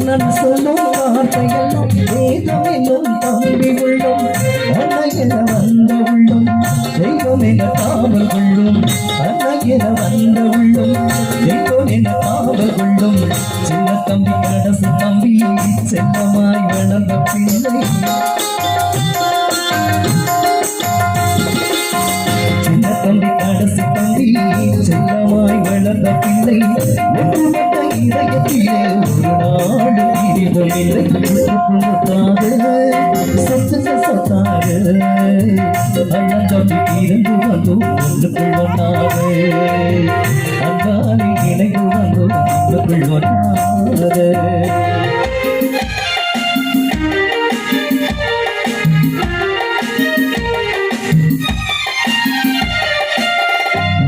நான் சொல்லும் வார்த்தையெல்லாம் வேதம் என்னும் தம்பி உள்ளும் அன்னையென வந்த உள்ளும் தெய்வம் என காவல் கொள்ளும் அன்னையென வந்த உள்ளும் தெய்வம் என காவல் கொள்ளும் சின்ன தம்பி கடைசி தம்பி செல்லமாய் வளர்ந்த பிள்ளை சின்ன தம்பி கடைசி தம்பி செல்லமாய் வளர்ந்த பிள்ளை இதயத்திலே ஒரு நாடு இடிவமில்லை சத்தாக அண்ணன் தம்பி இருந்து வந்தோம் ஒன்றுக்குள் ஒன்றாக அங்காளி இணைந்து வந்தோம் ஒன்றுக்குள் ஒன்றாக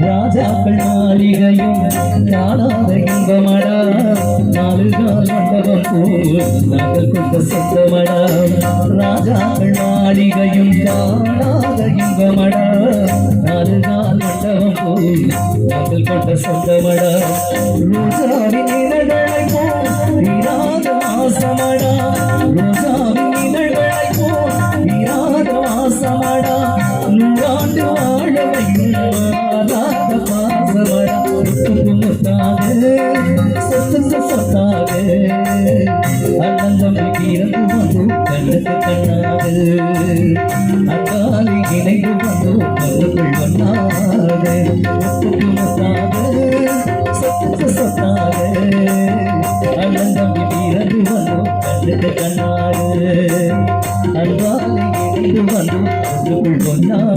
ராஜாக்கள் மாளிகையும் காணாத இன்பமடா நாலு கால் மண்டபம் போல் நாங்கள் கொண்ட சொந்தமடா ராஜாக்கள் மாளிகையும் காணாத இன்பமடா நாலு கால் மண்டபம் போல் நாங்கள் கொண்ட சொந்தமடா ரோசாவின் இனங்களை போல் தீராத வாசமடா ரோசாவின் இனங்களை போல் தீராத வாசமடா நூறாண்டு வாழவையும் அண்ணன் இறந்து வந்து கண்ணுக்கு கண்ணாக அங்காலி இணைந்து வந்து கண்ணுக்குள் ஒன்றாக சொத்தாக அண்ணன் தம்பி இறந்து வந்து கண்ணுக்கு கண்ணாக அங்காலி இணைந்து வந்து கண்ணுக்குள் ஒன்றாக